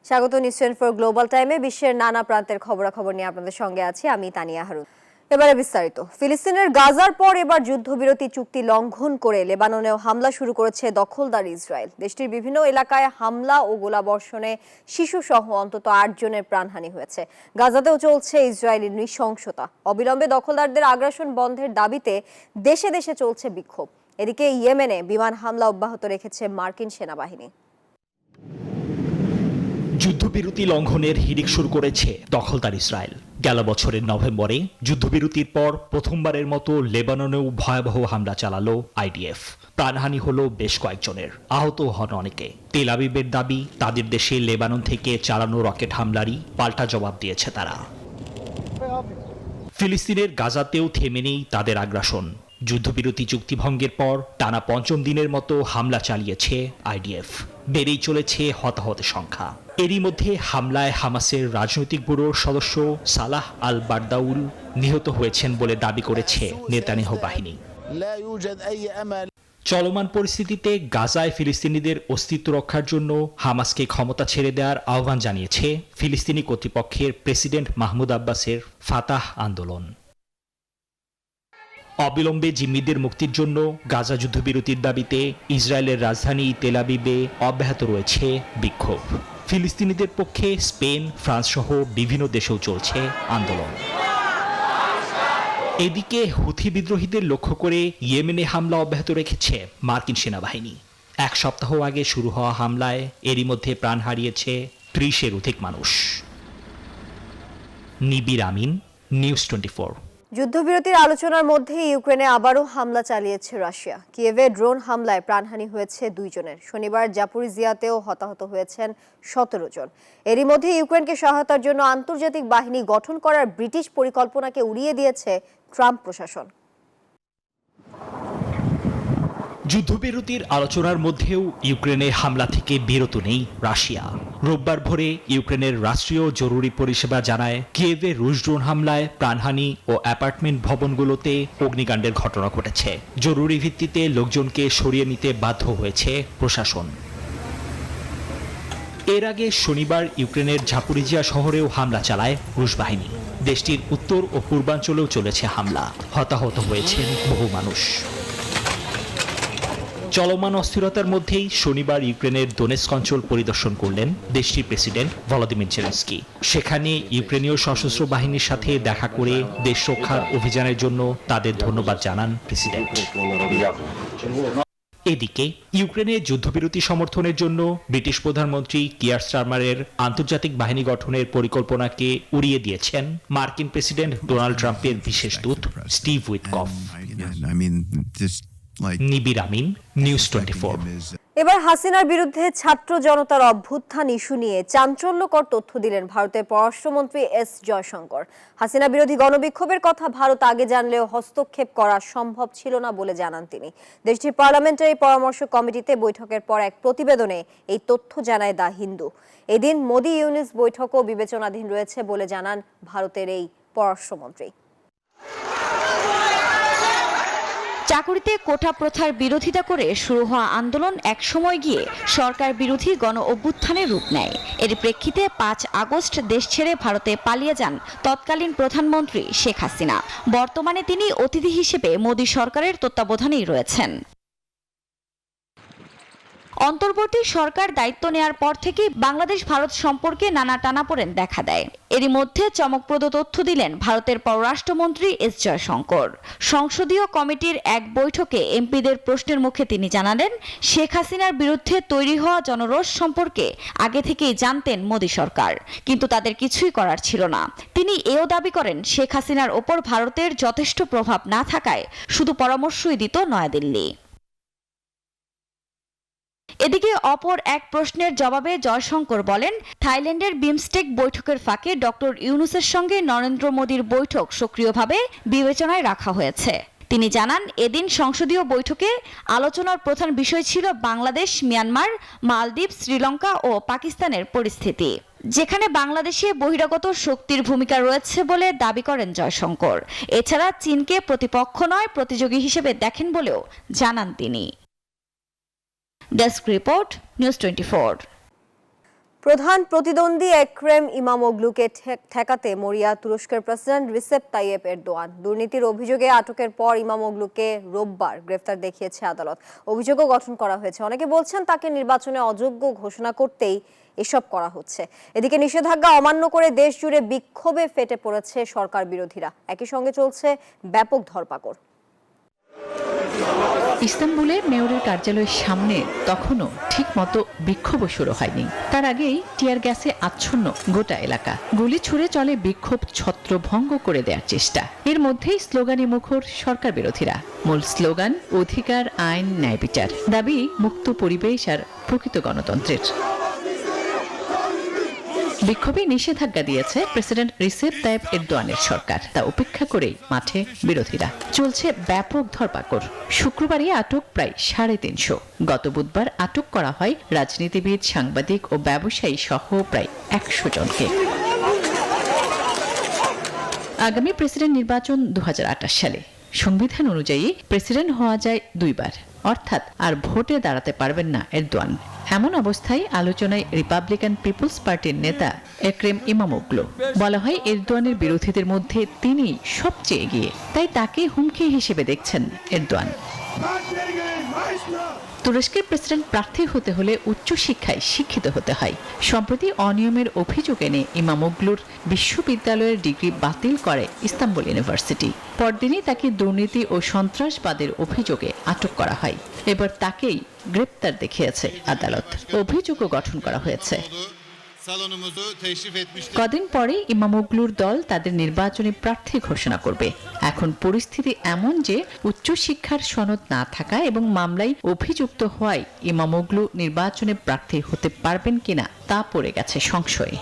স্বাগত news 24 global টাইমে বিশ্বের নানা প্রান্তের খবরাখবর নিয়ে আপনাদের সঙ্গে আছি আমি তানিয়া হারুন। এবারে বিস্তারিত। ফিলিস্তিনের গাজার পর এবার যুদ্ধবিরতি চুক্তি লঙ্ঘন করে লেবাননেও হামলা শুরু করেছে দখলদার ইসরায়েল। দেশটির বিভিন্ন এলাকায় হামলা ও গোলাবর্ষণে শিশুসহ অন্তত ৮ জনের প্রাণহানি হয়েছে। গাজাতেও চলছে ইসরায়েলি নৃশংসতা। অবিলম্বে দখলদারদের আগ্রাসন বন্ধের দাবিতে দেশে দেশে চলছে বিক্ষোভ। এদিকে ইয়েমেনে বিমান হামলা অব্যাহত রেখেছে মার্কিন সেনাবাহিনী। যুদ্ধবিরতি লঙ্ঘনের হিড়িক শুরু করেছে দখলদার ইসরায়েল। গেল বছরের নভেম্বরে যুদ্ধবিরতির পর প্রথমবারের মতো লেবাননেও ভয়াবহ হামলা চালালো আইডিএফ। প্রাণহানি হলো বেশ কয়েকজনের, আহত হন অনেকে। তেল আবিবের দাবি, তাদের দেশে লেবানন থেকে চালানো রকেট হামলারই পাল্টা জবাব দিয়েছে তারা। ফিলিস্তিনের গাজাতেও থেমে নেই তাদের আগ্রাসন। যুদ্ধবিরতি চুক্তি ভঙ্গের পর টানা পঞ্চম দিনের মতো হামলা চালিয়েছে আইডিএফ। বেড়েই চলেছে হতাহতের সংখ্যা। এরই মধ্যে হামলায় হামাসের রাজনৈতিক ব্যুরোর সদস্য সালাহ আল বারদাউল নিহত হয়েছেন বলে দাবি করেছে নেতানিয়াহু বাহিনী। চলমান পরিস্থিতিতে গাজায় ফিলিস্তিনিদের অস্তিত্ব রক্ষার জন্য হামাসকে ক্ষমতা ছেড়ে দেওয়ার আহ্বান জানিয়েছে ফিলিস্তিনি কর্তৃপক্ষের প্রেসিডেন্ট মাহমুদ আব্বাসের ফাতাহ আন্দোলন। অবিলম্বে জিম্মিদের মুক্তির জন্য গাজা যুদ্ধবিরতির দাবিতে ইসরায়েলের রাজধানী তেল আবিবে অব্যাহত রয়েছে বিক্ষোভ। ফিলিস্তিনিদের পক্ষে স্পেন, ফ্রান্স সহ বিভিন্ন দেশেও চলছে আন্দোলন। এদিকে হুথি বিদ্রোহীদের লক্ষ্য করে ইয়েমেনে হামলা অব্যাহত রেখেছে মার্কিন সেনাবাহিনী। এক সপ্তাহ আগে শুরু হওয়া হামলায় এরই মধ্যে প্রাণ হারিয়েছে ৩০-এর অধিক মানুষ। নিবির আমিন, নিউজ 24। যুদ্ধবিরতির আলোচনার মধ্যে ইউক্রেনে আবারও হামলা চালিয়েছে রাশিয়া। কিয়েভে ড্রোন হামলায় প্রাণহানি হয়েছে 2 জনের। শনিবার জাপোরিজিয়াতেও হতাহত হয়েছেন 17 জন। এরই মধ্যে ইউক্রেনকে সহায়তার জন্য আন্তর্জাতিক বাহিনী গঠন করার ব্রিটিশ পরিকল্পনাকে উড়িয়ে দিয়েছে ট্রাম্প প্রশাসন। যুদ্ধবিরতির আলোচনার মধ্যেও ইউক্রেনে হামলা থেকে বিরত নেই রাশিয়া। রোববার ভোরে ইউক্রেনের রাষ্ট্রীয় জরুরি পরিষেবা জানায়, কিয়েভে রুশ ড্রোন হামলায় প্রাণহানি ও অ্যাপার্টমেন্ট ভবনগুলোতে অগ্নিকাণ্ডের ঘটনা ঘটেছে। জরুরি ভিত্তিতে লোকজনকে সরিয়ে নিতে বাধ্য হয়েছে প্রশাসন। এর আগে শনিবার ইউক্রেনের জাপোরিজিয়া শহরেও হামলা চালায় রুশ বাহিনী। দেশটির উত্তর ও পূর্বাঞ্চলেও চলেছে হামলা। হতাহত হয়েছেন বহু মানুষ। চলমান অস্থিরতার মধ্যেই শনিবার ইউক্রেনের দোনেৎস্ক অঞ্চল পরিদর্শন করলেন দেশটির প্রেসিডেন্ট ভলোদিমির জেলেনস্কি। সেখানে ইউক্রেনীয় সশস্ত্র বাহিনীর সাথে দেখা করে দেশ রক্ষার অভিযানের জন্য তাদের ধন্যবাদ জানান প্রেসিডেন্ট। এদিকে ইউক্রেনের যুদ্ধবিরতি সমর্থনের জন্য ব্রিটিশ প্রধানমন্ত্রী কিয়ার স্টারমারের আন্তর্জাতিক বাহিনী গঠনের পরিকল্পনাকে উড়িয়ে দিয়েছেন মার্কিন প্রেসিডেন্ট ডোনাল্ড ট্রাম্পের বিশেষ দূত স্টিভ উইটকফ। নিবির আমিন, নিউজ 24। এবার হাসিনার বিরুদ্ধে ছাত্র জনতার অভ্যুত্থান ইস্যু নিয়ে চাঞ্চল্যকর তথ্য দিলেন ভারতের পররাষ্ট্রমন্ত্রী এস জয়শঙ্কর। হাসিনা বিরোধী গণবিক্ষোভের কথা ভারত আগে জানলেও হস্তক্ষেপ করা সম্ভব ছিল না বলে জানান তিনি। দেশটির পার্লামেন্টারি পরামর্শ কমিটিতে বৈঠকের পর এক প্রতিবেদনে এই তথ্য জানায় দ্য হিন্দু। এদিন মোদি ইউনুস বৈঠকও বিবেচনাধীন রয়েছে বলে জানান ভারতের এই পররাষ্ট্রমন্ত্রী। চাকুরিতে কোটা প্রথার বিরোধিতা করে শুরু হওয়া আন্দোলন এক সময় গিয়ে সরকার বিরোধী গণ অভ্যুত্থানের রূপ নেয়। এর প্রেক্ষিতে 5 আগস্ট দেশ ছেড়ে ভারতে পালিয়ে যান তৎকালীন প্রধানমন্ত্রী শেখ হাসিনা। বর্তমানে তিনি অতিথি হিসেবে মোদী সরকারের তত্ত্বাবধানেই রয়েছেন। অন্তর্বর্তী সরকার দায়িত্ব নেয়ার পর থেকে বাংলাদেশ ভারত সম্পর্কে নানা টানাপোড়েন দেখা দেয়। এরই মধ্যে চমকপ্রদ তথ্য দিলেন ভারতের পররাষ্ট্রমন্ত্রী এস জয়শঙ্কর। সংসদীয় কমিটির এক বৈঠকে এমপিদের প্রশ্নের মুখে তিনি জানালেন, শেখ হাসিনার বিরুদ্ধে তৈরি হওয়া জনরোষ সম্পর্কে আগে থেকেই জানতেন মোদী সরকার, কিন্তু তাদের কিছুই করার ছিল না। তিনি এও দাবি করেন, শেখ হাসিনার ওপর ভারতের যথেষ্ট প্রভাব না থাকায় শুধু পরামর্শই দিত নয়াদিল্লি। এদিকে অপর এক প্রশ্নের জবাবে জয়শঙ্কর বলেন, থাইল্যান্ডের বিমস্টেক বৈঠকের ফাঁকে ডক্টর ইউনুসের সঙ্গে নরেন্দ্র মোদীর বৈঠক সক্রিয়ভাবে বিবেচনায় রাখা হয়েছে। তিনি জানান, এদিন সংসদীয় বৈঠকে আলোচনার প্রধান বিষয় ছিল বাংলাদেশ, মিয়ানমার, মালদ্বীপ, শ্রীলঙ্কা ও পাকিস্তানের পরিস্থিতি, যেখানে বাংলাদেশে বহিরাগত শক্তির ভূমিকা রয়েছে বলে দাবি করেন জয়শঙ্কর। এছাড়া চীনকে প্রতিপক্ষ নয়, প্রতিযোগী হিসেবে দেখেন বলেও জানান তিনি। Desk report, news 24। প্রধান প্রতিদ্বন্দ্বী একরেম ইমামোগ্লুকে ঠেকাতে মরিয়া তুরস্কের প্রেসিডেন্ট রিসেপ তাইয়েপ এরদোয়ান। দুর্নীতির অভিযোগে আটকের পর ইমামোগ্লুকে রোববার গ্রেফতার দেখিয়েছে আদালত। অভিযোগও গঠন করা হয়েছে। অনেকে বলছেন তাকে নির্বাচনে অযোগ্য ঘোষণা করতেই এসব করা হচ্ছে। এদিকে নিষেধাজ্ঞা অমান্য করে দেশ জুড়ে বিক্ষোভে ফেটে পড়েছে সরকার বিরোধীরা। একই সঙ্গে চলছে ব্যাপক ধরপাকড়। ইস্তাম্বুলের মেয়রের কার্যালয়ের সামনে তখনও ঠিকমতো বিক্ষোভ শুরু হয়নি। তার আগেই টিয়ার গ্যাসে আচ্ছন্ন গোটা এলাকা। গুলি ছুড়ে চলে বিক্ষোভ ছত্রভঙ্গ করে দেওয়ার চেষ্টা। এর মধ্যেই স্লোগানে মুখর সরকার বিরোধীরা। মূল স্লোগান অধিকার, আইন, ন্যায় বিচার। দাবি মুক্ত পরিবেশ আর প্রকৃত গণতন্ত্রের। বিক্ষোভে নিষেধাজ্ঞা দিয়েছে প্রেসিডেন্ট রিসেপ তাইয়েপ এরদোয়ানের সরকার। তা উপেক্ষা করেই মাঠে বিরোধীরা। চলছে ব্যাপক ধরপাকড়। শুক্রবারই আটক প্রায় 350। গত বুধবার আটক করা হয় রাজনীতিবিদ, সাংবাদিক ও ব্যবসায়ী সহ প্রায় 100 জনকে। আগামী প্রেসিডেন্ট নির্বাচন 2028 সালে। সংবিধান অনুযায়ী প্রেসিডেন্ট হওয়া যায় 2 বার, অর্থাৎ আর ভোটে দাঁড়াতে পারবেন না এরদোয়ান। এমন অবস্থায় আলোচনায় রিপাবলিকান পিপলস পার্টির নেতা একরেম ইমামোগ্লু। বলা হয় এরদোয়ানের বিরোধীদের মধ্যে তিনি সবচেয়ে এগিয়ে, তাই তাকে হুমকি হিসেবে দেখছেন এরদোয়ান। তুরস্কের প্রেসিডেন্ট প্রার্থী হতে হলে উচ্চশিক্ষায় শিক্ষিত হতে হয়। সম্প্রতি অনিয়মের অভিযোগ এনে ইমামোগ্লুর বিশ্ববিদ্যালয়ের ডিগ্রি বাতিল করে ইস্তাম্বুল ইউনিভার্সিটি। পরদিনই তাকে দুর্নীতি ও সন্ত্রাসবাদের অভিযোগে আটক করা হয়। এবার তাকেই গ্রেপ্তার দেখিয়েছে আদালত। অভিযোগও গঠন করা হয়েছে। কদিন পরে ইমামোগ্লুর দল তাদের নির্বাচনী প্রার্থী ঘোষণা করবে। এখন পরিস্থিতি এমন যে উচ্চশিক্ষার সনদ না থাকা এবং মামলায় অভিযুক্ত হওয়ায় ইমামোগ্লু নির্বাচনে প্রার্থী হতে পারবেন কিনা তা পড়ে গেছে সংশয়ে।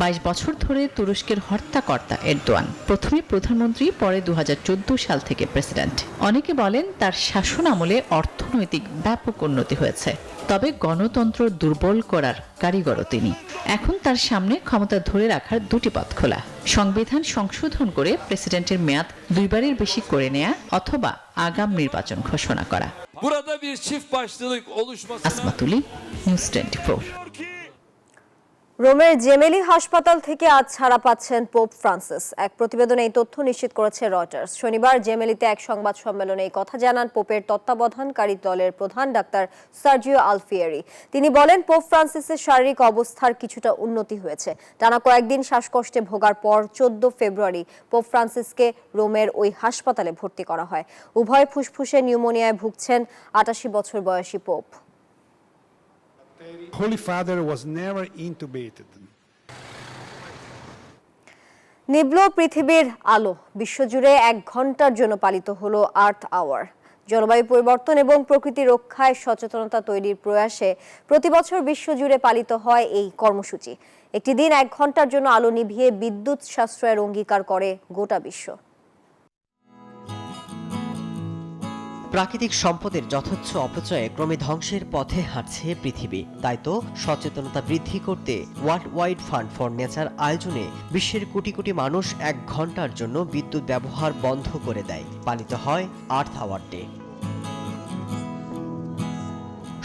22 বছর ধরে তুরস্কের হর্তাকর্তা এরদোয়ান। প্রথমে প্রধানমন্ত্রী, পরে 2014 সাল থেকে প্রেসিডেন্ট। অনেকে বলেন তার শাসন আমলে অর্থনৈতিক ব্যাপক উন্নতি হয়েছে, তবে গণতন্ত্র দুর্বল করার কারিগরও তিনি। এখন তার সামনে ক্ষমতা ধরে রাখার 2টি পথ খোলা: সংবিধান সংশোধন করে প্রেসিডেন্টের মেয়াদ 2 বারের বেশি করে নেয়া, অথবা আগাম নির্বাচন ঘোষণা করা। আসমাতুলি, নিউজ 24। রোমের জেমেলি হাসপাতাল থেকে আজ ছাড়া পাচ্ছেন পোপ ফ্রান্সিস। এক প্রতিবেদনে এই তথ্য নিশ্চিত করেছে রয়টার্স। শনিবার জেমেলিতে এক সংবাদ সম্মেলনে এই কথা জানান পোপের তত্ত্বাবধানকারী দলের প্রধান ডাক্তার সার্জিও আলফিয়েরি। তিনি বলেন, পোপ ফ্রান্সিসের শারীরিক অবস্থার কিছুটা উন্নতি হয়েছে। টানা কয়েকদিন শ্বাসকষ্টে ভোগার পর 14 ফেব্রুয়ারি পোপ ফ্রান্সিসকে রোমের ওই হাসপাতালে ভর্তি করা হয়। উভয় ফুসফুসে নিউমোনিয়ায় ভুগছেন 88 বছর বয়সী pope. Holy Father was never intubated. নিভল পৃথিবীর আলো বিশ্বজুড়ে 1 ঘন্টার জন্য পালিত হলো আর্থ আওয়ার। জলবায়ু পরিবর্তন এবং প্রকৃতি রক্ষায় সচেতনতা তৈরির প্রয়াসে প্রতি বছর বিশ্বজুড়ে পালিত হয় এই কর্মসূচি। একটি দিন 1 ঘন্টার জন্য আলো নিভিয়ে বিদ্যুৎ সাশ্রয়ের অঙ্গীকার করে গোটা বিশ্ব। প্রাকৃতিক সম্পদের যথেচ্ছ অপচয়ে ক্রমে ধ্বংসের পথে হাঁটছে পৃথিবী। তাই তো সচেতনতা বৃদ্ধি করতে world wide fund for nature আয়োজনে বিশ্বের কোটি কোটি মানুষ 1 ঘন্টার জন্য বিদ্যুৎ ব্যবহার বন্ধ করে দেয়। পালিত হয় আর্থ আওয়ার ডে।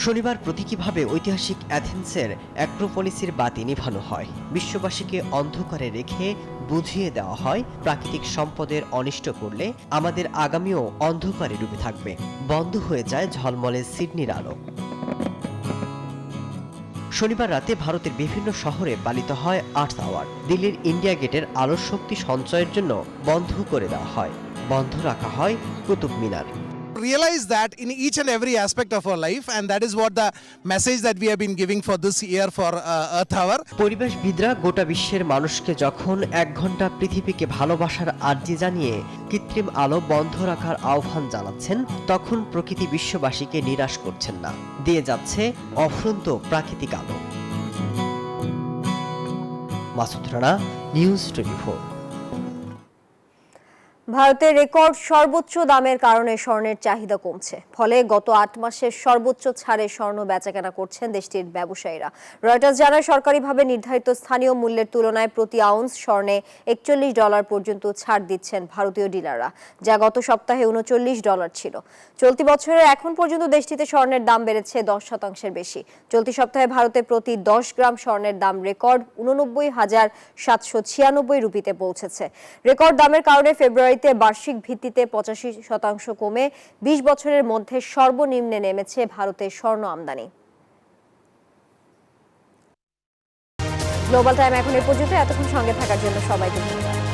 শনিবার প্রতীকীভাবে ঐতিহাসিক অ্যাথেন্সের অ্যাক্রোপলিসের বাতি নিভানো হয়। বিশ্ববাসীকে অন্ধকারে রেখে বুঝিয়ে দেওয়া হয় প্রাকৃতিক সম্পদের অনিষ্ট করলে আমাদের আগামীও অন্ধকারে ডুবে থাকবে। বন্ধ হয়ে যায় ঝলমলে সিডনির আলো। শনিবার রাতে ভারতের বিভিন্ন শহরে পালিত হয় আর্থ আওয়ার। দিল্লির ইন্ডিয়া গেটের আলোর শক্তি সঞ্চয়ের জন্য বন্ধ করে দেওয়া হয়। বন্ধ রাখা হয় Qutub Minar. Realize that in each and every aspect of our life, and that is what the message that we have been giving for this year for Earth Hour. পরিবেশবিদরা গোটা বিশ্বের মানুষকে যখন 1 ঘন্টা পৃথিবীকে ভালোবাসার আর্জি জানিয়ে কৃত্রিম আলো বন্ধ রাখার আহ্বান জানাচ্ছেন, তখন প্রকৃতি বিশ্ববাসীকে নিরাশ করছেন না, দিয়ে যাচ্ছে অফুরন্ত প্রাকৃতিক আলো। মাসুদ রানা, নিউজ 24। ভারতের রেকর্ড সর্বোচ্চ দামের কারণে স্বর্ণের চাহিদা কমছে। ফলে গত 8 মাসের সর্বোচ্চ ছাড়ে স্বর্ণ বেচাকেনা করছেন দেশটির ব্যবসায়ীরা। রয়টার্স জানায় সরকারিভাবে নির্ধারিত স্থানীয় মূল্যের তুলনায় প্রতি আউন্স স্বর্ণে $41 পর্যন্ত ছাড় দিচ্ছেন ভারতীয় ডিলাররা, যা গত সপ্তাহে $39 ছিল। চলতি বছরের এখন পর্যন্ত দেশটিতে স্বর্ণের দাম বেড়েছে 10% বেশি। চলতি সপ্তাহে ভারতে প্রতি 10 গ্রাম স্বর্ণের দাম রেকর্ড 89,796 রুপিতে পৌঁছেছে। রেকর্ড দামের কারণে ফেব্রুয়ারিতে বার্ষিক ভিত্তিতে 85% কমে 20 বছরের মধ্যে সর্বনিম্নে নেমেছে ভারতের স্বর্ণ আমদানি। গ্লোবাল টাইম এখন এ পর্যন্ত। এতক্ষণ সঙ্গে থাকার জন্য সবাইকে ধন্যবাদ।